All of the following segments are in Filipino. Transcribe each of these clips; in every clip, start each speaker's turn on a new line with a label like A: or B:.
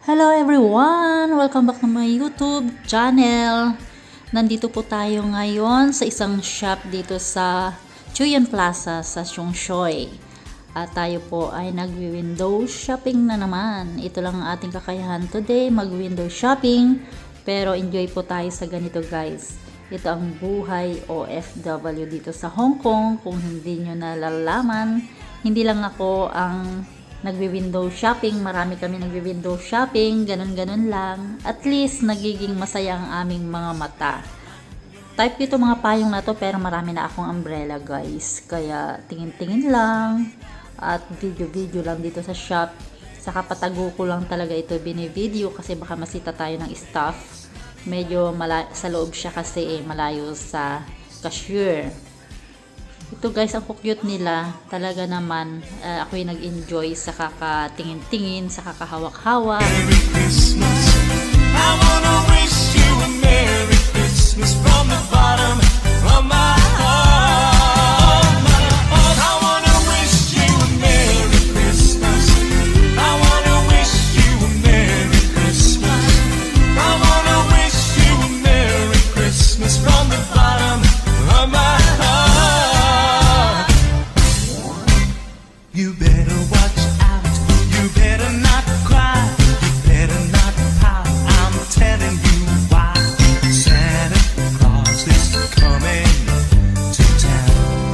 A: Hello everyone! Welcome back to my YouTube channel. Nandito po tayo ngayon sa isang shop dito sa Chuyan Plaza sa Siongsoy. At tayo po ay nag-window shopping na naman. Ito lang ang ating kakayahan today, mag-window shopping. Pero enjoy po tayo sa ganito guys. Ito ang buhay OFW dito sa Hong Kong. Kung hindi nyo nalalaman, hindi lang ako ang nagwi-window shopping, marami kami nagwi-window shopping, ganun-ganun lang. At least, nagiging masaya ang aming mga mata. Type ko ito mga payong na to, pero marami na akong umbrella guys. Kaya, tingin-tingin lang. At video-video lang dito sa shop. Saka patago ko lang talaga ito binivideo kasi baka masita tayo ng staff. Medyo sa loob siya kasi malayo sa cashier. Ito guys, ang cute nila. Talaga naman, ako'y nag-enjoy sa kakatingin-tingin, sa kakahawak-hawak.
B: Merry Christmas. I wanna wish you a Merry Christmas from the bottom of my heart. I wanna wish you a Merry Christmas. I wanna wish you a Merry Christmas. I wanna wish you a Merry Christmas from the bottom of my heart. You better watch out, you better not cry, you better not pout, I'm telling you why. Santa Claus is coming to town.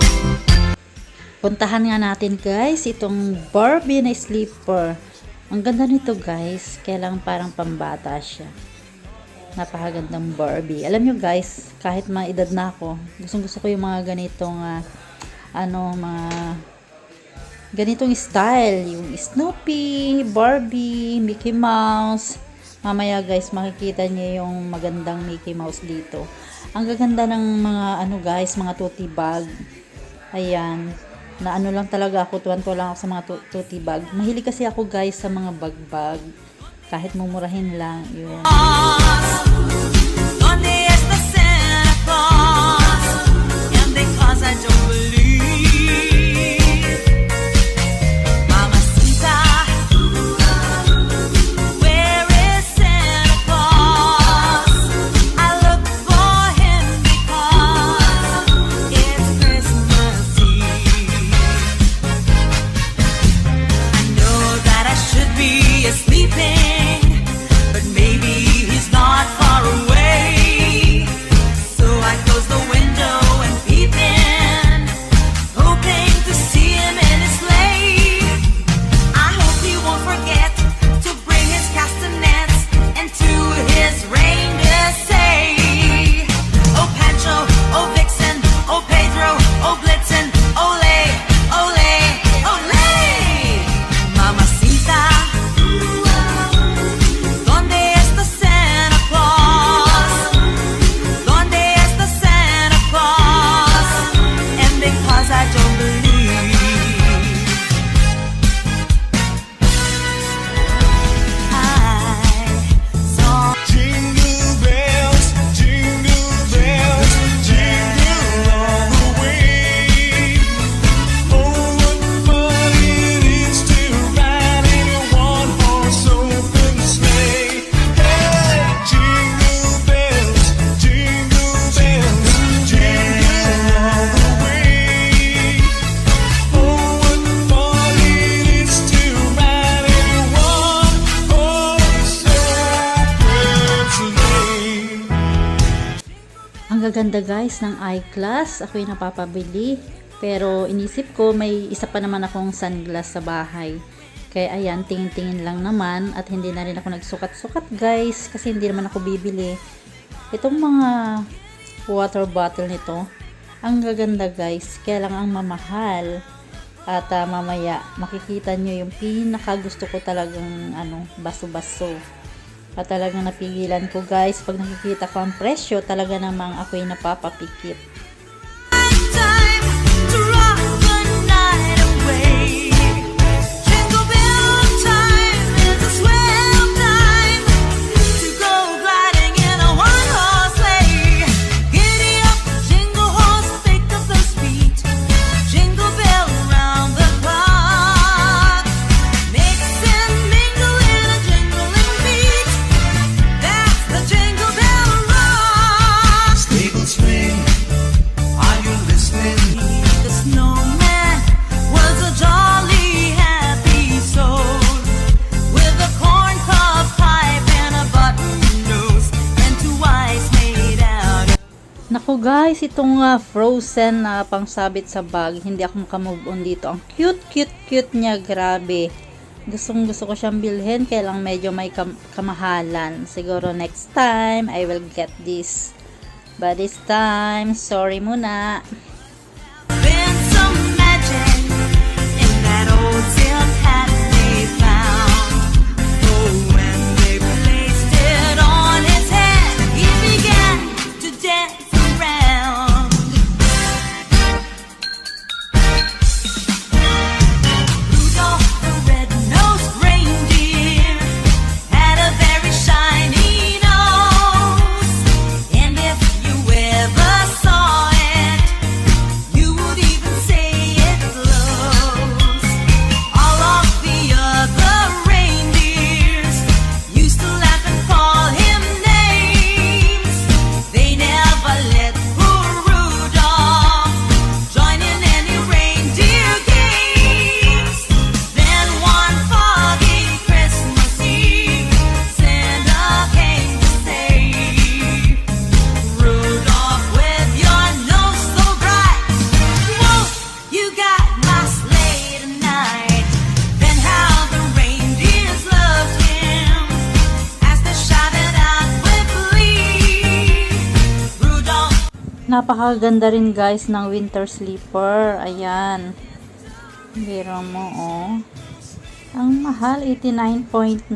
A: Puntahan nga natin guys, itong Barbie na sleeper. Ang ganda nito guys, kaya lang parang pambata siya. Napakagandang Barbie. Alam nyo guys, kahit mga edad na ako, gusto ko yung mga ganitong ganitong style, yung Snoopy, Barbie, Mickey Mouse. Mamaya guys, makikita niyo yung magandang Mickey Mouse dito. Ang gaganda ng mga guys, mga tote bag. Ayan, na lang talaga ako, tuwan-tuwa lang ako sa mga tote bag. Mahilig kasi ako guys sa mga bag-bag. Kahit mumurahin lang, yun. Ang gaganda guys ng eyeglass. Ako'y napapabili. Pero inisip ko may isa pa naman akong sunglass sa bahay. Kaya ayan, tingin-tingin lang naman. At hindi na rin ako nagsukat-sukat guys. Kasi hindi naman ako bibili. Itong mga water bottle nito, ang gaganda guys. Kaya lang ang mamahal. At mamaya makikita nyo yung pinaka gusto ko talagang baso-baso. At talagang napigilan ko guys, pag nakikita ko ang presyo, talaga namang ako'y napapapikit.
B: Mix and mingle in a jingling beat.
A: guys, itong frozen na pangsabit sa bag, hindi ako makamove on dito. Ang cute niya, grabe. Gustong gusto ko siyang bilhin, kaya lang medyo may kamahalan. Siguro next time, I will get this. But this time, sorry muna.
C: Been some magic in that old tin hat they found. Oh, when they placed it on his head, he began to dance around. Rudolph the red-nosed reindeer had a very shiny nose, and if you ever saw it, you would even say it glows. All of the other reindeers used to laugh and call him names. They never let poor Rudolph join in any reindeer games. Then one foggy Christmas Eve, Santa came to say, Rudolph, with your nose so bright, won't you got my sleigh tonight? Then how the reindeers loved him as they shouted out with glee, Rudolph.
A: Napakaganda rin guys ng winter sleeper. Ayan. Biro mo, oh. Ang mahal, 89.9.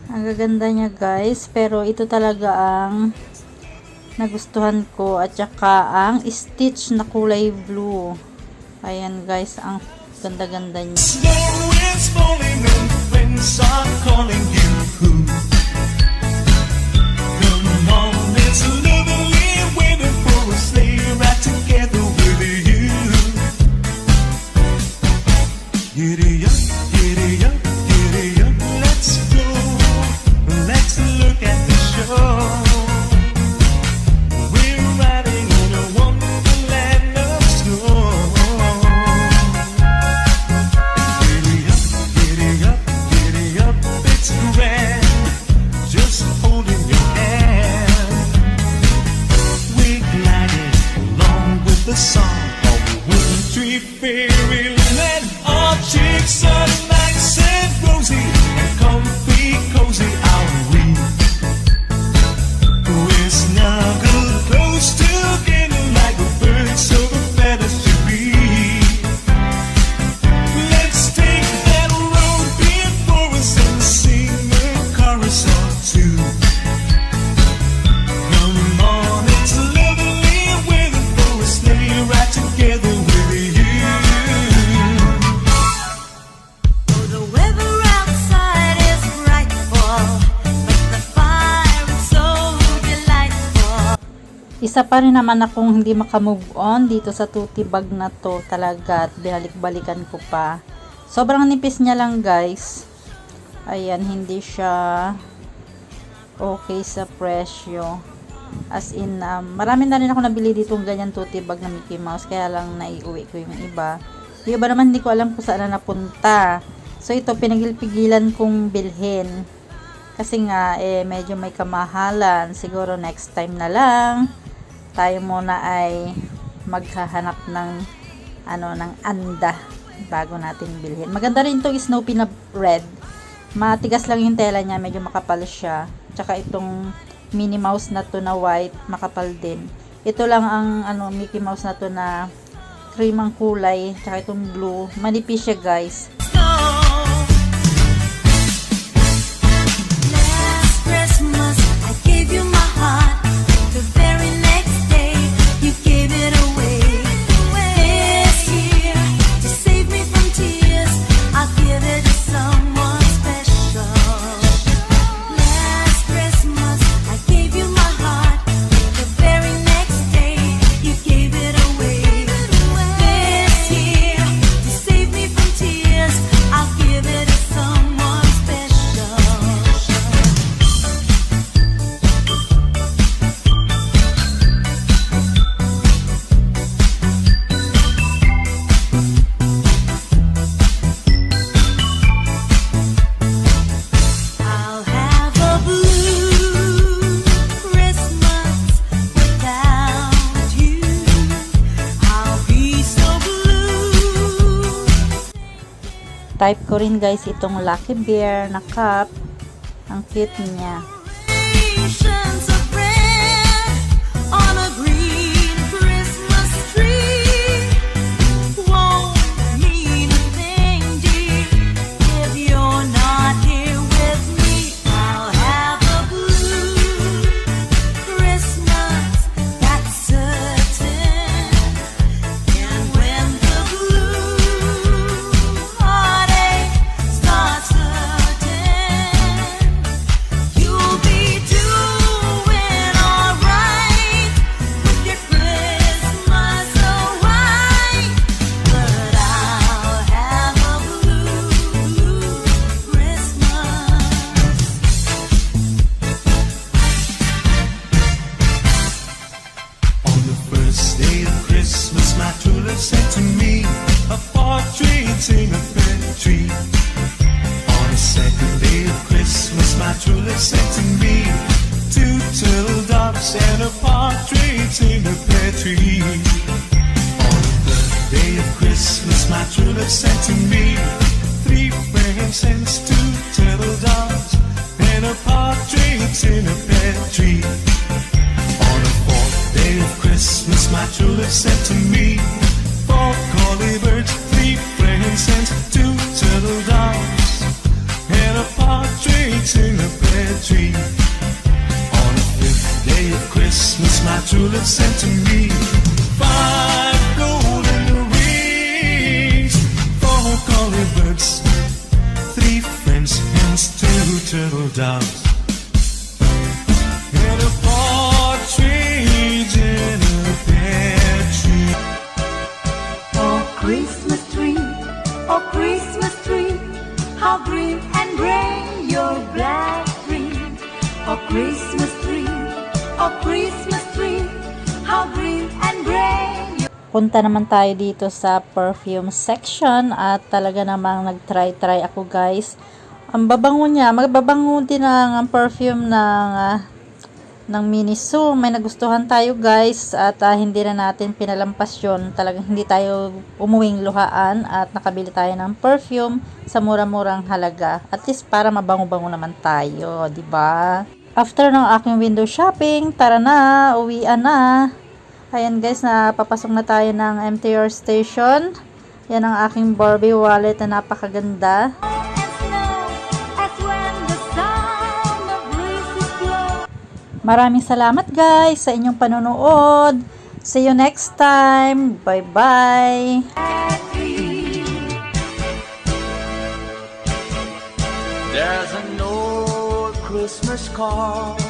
A: Ang gaganda niya guys. Pero ito talaga ang nagustuhan ko. At saka ang stitch na kulay blue. Ayan guys, ang ganda-ganda niya.
B: Snow is falling and friends are calling you. Come on, it's lovely waiting for a sleigh ride together with you. Giddy up, giddy up, giddy up, let's go. Let's look at the show. We're riding in a wonderland of snow. Giddy up, giddy up, giddy up, it's grand. Just holding your hand. We're gliding along with the song of the wintry fairyland. Our cheeks are nice and rosy and comfy, cozy are we. We're snuggled close together like a birds of a feather should be. Let's take that road before us and sing a chorus or two. Come on, it's lovely waiting for a sleigh ride together with you.
C: Oh, the weather outside is frightful, but the fire is so delightful.
A: Isa pa rin naman akong hindi makamove on dito sa Tutti bag na to talaga, at binalik-balikan ko pa. Sobrang nipis niya lang guys. Ayan, hindi siya okay sa presyo. As in, marami na rin ako nabili dito ng ganyan Tutti bag na Mickey Mouse, kaya lang naiuwi ko yung iba. Yung iba naman hindi ko alam kung saan na napunta. So ito, pinagilpigilan kong bilhin. Kasi nga, medyo may kamahalan. Siguro next time na lang, tayo muna ay maghahanap ng ng anda bago natin bilhin. Maganda rin itong Snoopy na red. Matigas lang yung tela niya, medyo makapal siya. Tsaka itong Minnie Mouse na to na white, makapal din. Ito lang ang Mickey Mouse na to na cream ang kulay, tsaka itong blue. Manipis siya guys.
C: Last Christmas, I gave you my heart. The very next day, you gave it away. This year, to save me from tears, I'll give it to someone special. Last Christmas, I gave you my heart. The very next day, you gave it away. This year, to save me from tears,
A: Type ko rin guys itong Lucky Bear na cup. Ang cute niya.
C: Nations of red on a green Christmas tree won't mean a thing, dear, if you're not here with me. I'll have a blue Christmas, that's certain. And when the blue heartache starts hurting, you'll be doing alright with your Christmas so white. But I'll have a blue Christmas.
B: On the first day of Christmas, my true love sent to me a partridge in a pear tree. On the second day of Christmas, my true love sent to me two turtle doves and a partridge in a pear tree. On the third day of Christmas, my true love sent to me three frankincense and two turtle doves and a partridge in a pear tree. On the fourth day of Christmas, my true love sent to me four collie birds, three frankincense, two turtle doves, and a partridge in a pear tree. On the fifth day of Christmas, my true love sent to me five golden rings, four collie birds, three French hens, two turtle doves, and a partridge in a pear tree.
C: Oh Christmas tree, how green and gray your black tree. Oh Christmas tree, how green and gray your
A: Punta naman tayo dito sa perfume section at talaga namang nag-try ako guys. Ang babango niya, magbabango din ang perfume ng Miniso. May nagustuhan tayo guys at hindi na natin pinalampas yun. Talagang hindi tayo umuwing luhaan at nakabili tayo ng perfume sa mura-murang halaga. At least para mabango-bango naman tayo, di ba? After ng aking window shopping, tara na, uwian na. Ayan guys, napapasok na tayo ng MTR station. Yan ang aking Barbie wallet na napakaganda.
C: and snow as when the sound of breezes blow.
A: Maraming salamat guys sa inyong panonood. See you next time. Bye-bye.
B: There's an old Christmas card